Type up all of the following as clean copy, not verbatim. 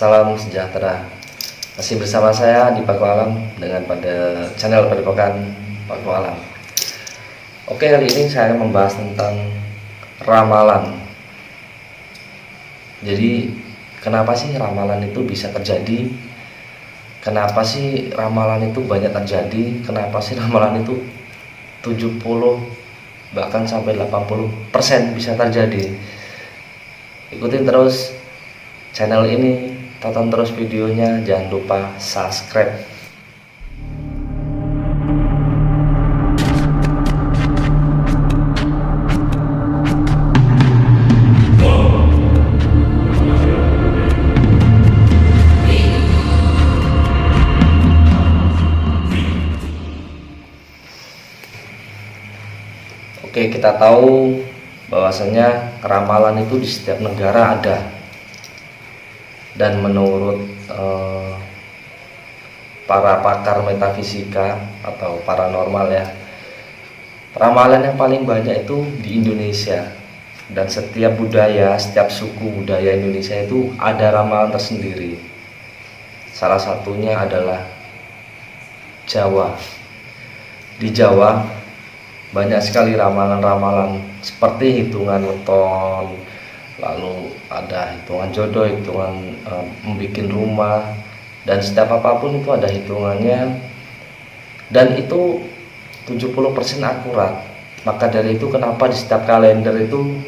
salam sejahtera. Masih bersama saya di Paku Alam dengan pada channel Padepokan Paku Alam. Oke, kali ini saya akan membahas tentang ramalan. Jadi, kenapa sih ramalan itu bisa terjadi? Kenapa sih ramalan itu banyak terjadi? Kenapa sih ramalan itu 70 bahkan sampai 80% bisa terjadi? Ikutin terus channel ini, tonton terus videonya, jangan lupa subscribe. Oke, kita tahu bahwasanya ramalan itu di setiap negara ada. Dan menurut para pakar metafisika atau paranormal ya, ramalan yang paling banyak itu di Indonesia. Dan setiap budaya, setiap suku budaya Indonesia itu ada ramalan tersendiri. Salah satunya adalah Jawa. Di Jawa banyak sekali ramalan-ramalan seperti hitungan weton, lalu ada hitungan jodoh, hitungan membikin rumah, dan setiap apapun itu ada hitungannya, dan itu 70% akurat. Maka dari itu kenapa di setiap kalender itu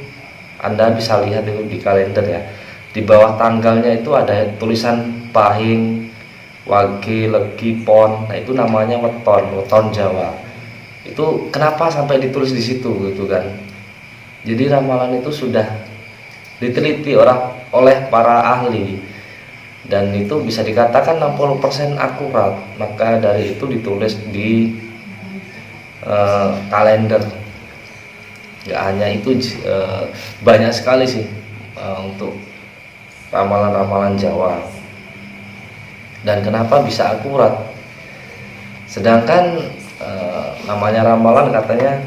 Anda bisa lihat itu di kalender ya, di bawah tanggalnya itu ada tulisan Pahing, Wage, Legi, Pon. Nah itu namanya weton Jawa. Itu kenapa sampai ditulis di situ gitu kan. Jadi ramalan itu sudah diteliti oleh para ahli, dan itu bisa dikatakan 60% akurat. Maka dari itu ditulis di kalender. Nggak hanya itu, banyak sekali sih untuk ramalan-ramalan Jawa. Dan kenapa bisa akurat, sedangkan namanya ramalan katanya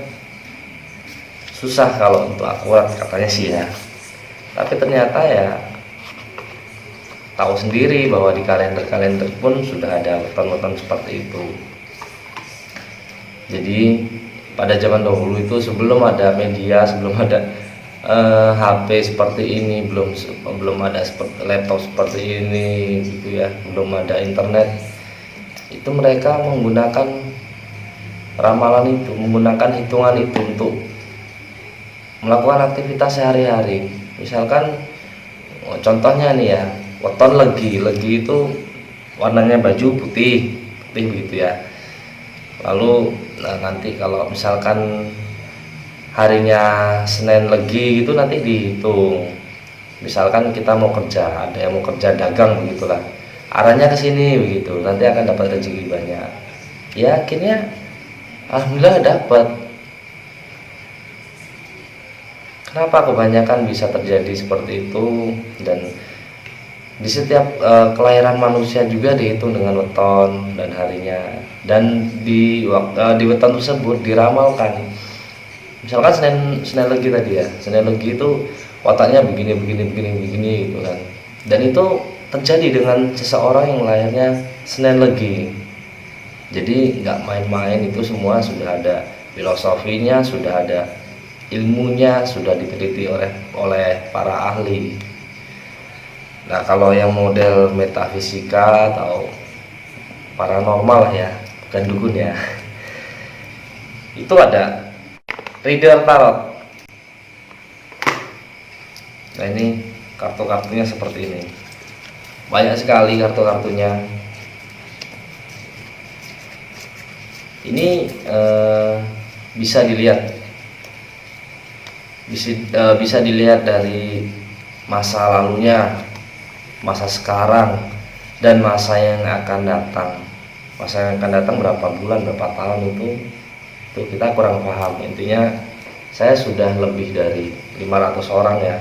susah kalau untuk akurat katanya sih ya. Tapi ternyata ya tahu sendiri bahwa di kalender-kalender pun sudah ada weton-weton seperti itu. Jadi pada zaman dahulu itu sebelum ada media, sebelum ada HP seperti ini, belum ada laptop seperti ini gitu ya, belum ada internet, itu mereka menggunakan ramalan itu, menggunakan hitungan itu untuk melakukan aktivitas sehari-hari. Misalkan contohnya nih ya, weton legi itu warnanya baju putih begitu ya. Lalu nanti kalau misalkan harinya Senin legi itu nanti dihitung. Misalkan kita mau kerja, ada yang mau kerja dagang begitulah, arahnya ke sini begitu, nanti akan dapat rezeki banyak. Ya akhirnya alhamdulillah dapat. Kenapa kebanyakan bisa terjadi seperti itu? Dan di setiap kelahiran manusia juga dihitung dengan weton dan harinya, dan di weton tersebut diramalkan. Misalkan Senin legi tadi ya, Senin legi itu wataknya begini gitu kan. Dan itu terjadi dengan seseorang yang lahirnya Senin legi. Jadi nggak main-main, itu semua sudah ada filosofinya, sudah ada ilmunya, sudah diteliti oleh para ahli. Nah kalau yang model metafisika atau paranormal ya, bukan dukun ya, itu ada reader tarot. Nah ini kartu-kartunya seperti ini, banyak sekali kartu-kartunya. Ini bisa dilihat dari masa lalunya, masa sekarang, dan masa yang akan datang. Masa yang akan datang berapa bulan, berapa tahun itu kita kurang paham. Intinya saya sudah lebih dari 500 orang ya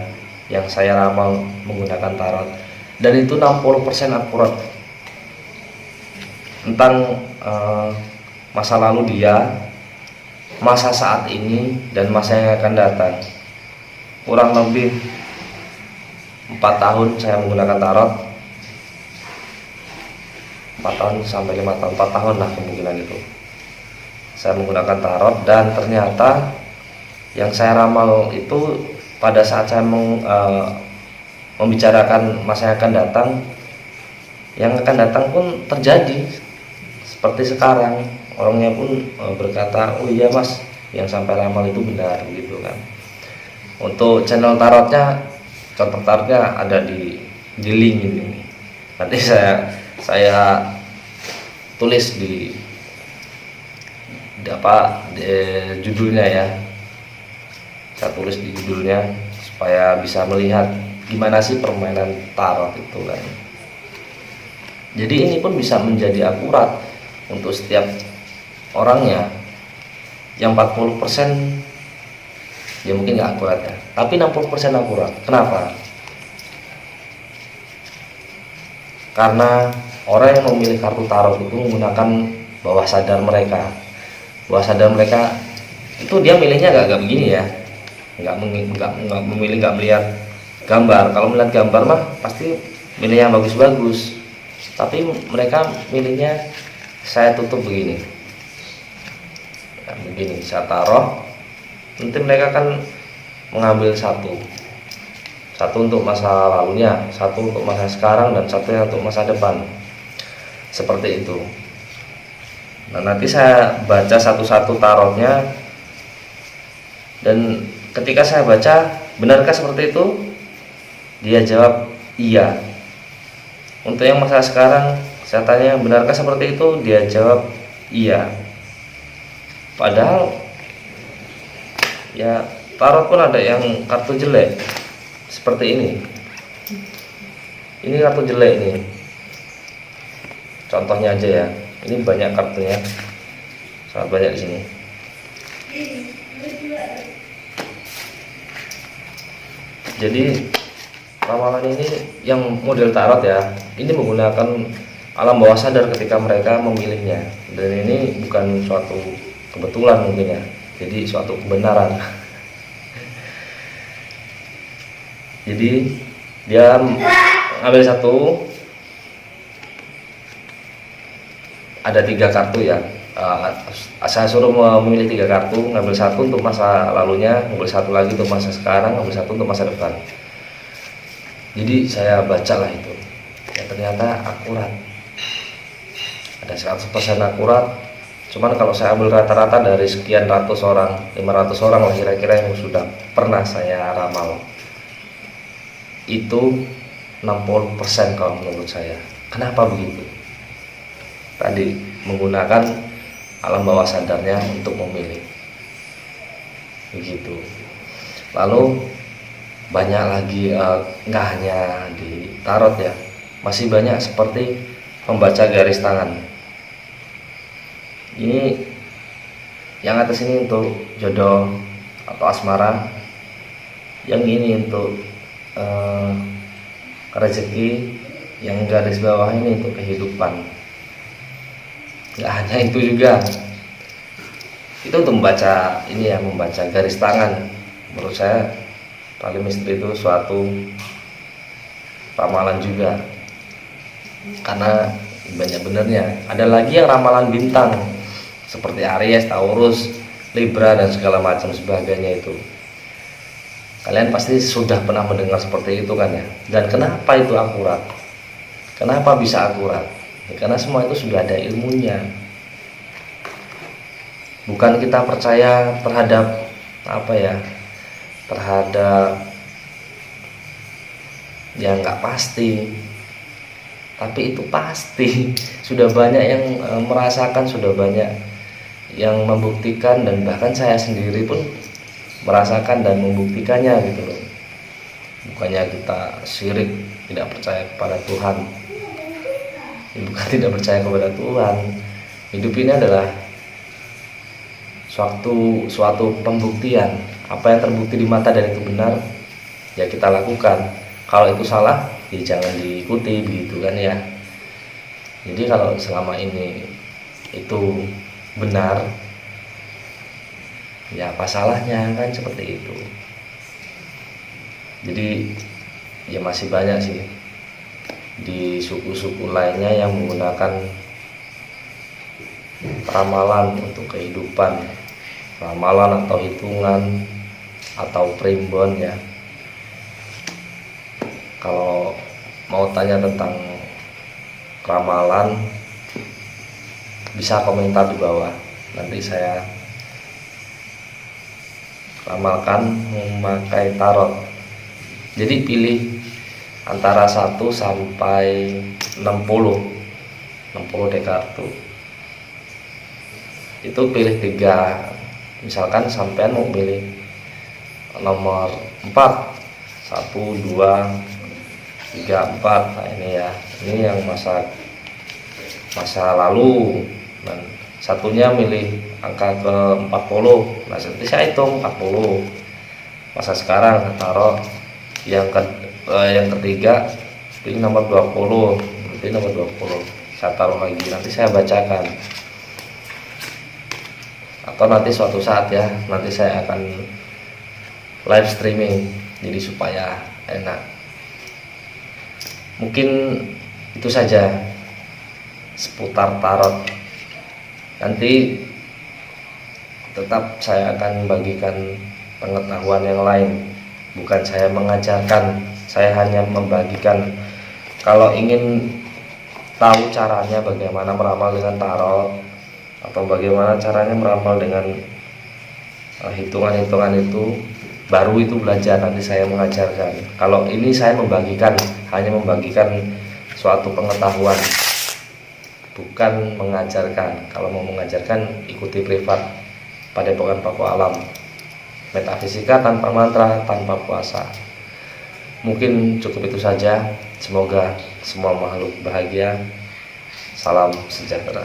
yang saya ramal menggunakan tarot, dan itu 60% akurat tentang masa lalu dia, masa saat ini, dan masa yang akan datang. Kurang lebih 4 tahun saya menggunakan tarot, 4 tahun sampai 5 tahun, 4 tahun lah kemungkinan itu saya menggunakan tarot. Dan ternyata yang saya ramal itu pada saat saya membicarakan masa yang akan datang, yang akan datang pun terjadi seperti sekarang. Orangnya pun berkata, oh iya mas, yang sampai ramal itu benar gitu kan. Untuk channel tarotnya, contoh tarotnya ada di link ini. Nanti saya tulis di judulnya ya. Saya tulis di judulnya supaya bisa melihat gimana sih permainan tarot itu kan. Jadi ini pun bisa menjadi akurat untuk setiap orangnya. Yang 40% ya mungkin nggak akurat ya, tapi 60% akurat. Kenapa? Karena orang yang memilih kartu tarot itu menggunakan bawah sadar mereka. Bawah sadar mereka itu dia milihnya nggak begini ya, nggak memilih, nggak melihat gambar. Kalau melihat gambar mah pasti milih yang bagus-bagus, tapi mereka milihnya saya tutup begini, nah, begini saya taruh. Nanti mereka kan mengambil satu untuk masa lalunya, satu untuk masa sekarang, dan satunya untuk masa depan, seperti itu. Nah nanti saya baca satu-satu tarotnya, dan ketika saya baca, benarkah seperti itu? Dia jawab iya. Untuk yang masa sekarang saya tanya, benarkah seperti itu? Dia jawab iya. Padahal ya tarot pun ada yang kartu jelek seperti ini. Ini kartu jelek ini. Contohnya aja ya. Ini banyak kartunya, sangat banyak di sini. Jadi ramalan ini yang model tarot ya, ini menggunakan alam bawah sadar ketika mereka memilihnya. Dan ini bukan suatu kebetulan mungkin ya, jadi suatu kebenaran. Jadi dia ambil satu, ada 3 kartu ya. Saya suruh memilih 3 kartu, ngambil satu untuk masa lalunya, ngambil satu lagi untuk masa sekarang, ngambil satu untuk masa depan. Jadi saya bacalah itu, ya ternyata akurat, ada 100% akurat. Cuman kalau saya ambil rata-rata dari sekian ratus orang, 500 orang lah kira-kira yang sudah pernah saya ramal, itu 60% kalau menurut saya. Kenapa begitu? Tadi menggunakan alam bawah sadarnya untuk memilih, begitu. Lalu banyak lagi, nggak hanya di tarot ya, masih banyak seperti membaca garis tangan. Ini yang atas ini untuk jodoh atau asmara, yang ini untuk rezeki, yang garis bawah ini untuk kehidupan. Nggak hanya itu juga, itu untuk membaca ini ya, membaca garis tangan. Menurut saya paling misteri itu suatu ramalan juga, karena banyak benernya. Ada lagi yang ramalan bintang seperti Aries, Taurus, Libra dan segala macam sebagainya itu. Kalian pasti sudah pernah mendengar seperti itu kan ya. Dan kenapa itu akurat? Kenapa bisa akurat? Ya, karena semua itu sudah ada ilmunya. Bukan kita percaya terhadap apa ya, terhadap yang nggak pasti, tapi itu pasti. Sudah banyak yang merasakan, sudah banyak yang membuktikan, dan bahkan saya sendiri pun merasakan dan membuktikannya gitu loh. Bukannya kita syirik, tidak percaya kepada Tuhan, bukan tidak percaya kepada Tuhan. Hidup ini adalah suatu pembuktian. Apa yang terbukti di mata dan itu benar, ya kita lakukan. Kalau itu salah, ya jangan diikuti, begitu kan ya. Jadi kalau selama ini itu benar, ya apa salahnya kan, seperti itu. Jadi ya masih banyak sih di suku-suku lainnya yang menggunakan ramalan untuk kehidupan, ramalan atau hitungan atau primbon ya. Kalau mau tanya tentang ramalan bisa komentar di bawah, nanti saya ramalkan memakai tarot. Jadi pilih antara 1 sampai 60 dek kartu. Itu pilih 3. Misalkan sampean mau pilih nomor 4, 1, 2, 3, 4. Nah ini ya, ini yang masa lalu, dan satunya milih angka ke 40. Nah nanti saya hitung 40. Masa sekarang taruh yang ketiga pilih nomor 20, berarti nomor 20 saya taruh lagi, nanti saya bacakan. Atau nanti suatu saat ya, nanti saya akan live streaming, jadi supaya enak. Mungkin itu saja seputar tarot. Nanti tetap saya akan membagikan pengetahuan yang lain, bukan saya mengajarkan, saya hanya membagikan. Kalau ingin tahu caranya bagaimana meramal dengan tarot atau bagaimana caranya meramal dengan hitungan-hitungan itu, baru itu belajar, nanti saya mengajarkan. Kalau ini saya membagikan, hanya membagikan suatu pengetahuan, bukan mengajarkan. Kalau mau mengajarkan, ikuti privat Padepokan Paku Alam, metafisika tanpa mantra, tanpa puasa. Mungkin cukup itu saja. Semoga semua makhluk bahagia. Salam sejahtera.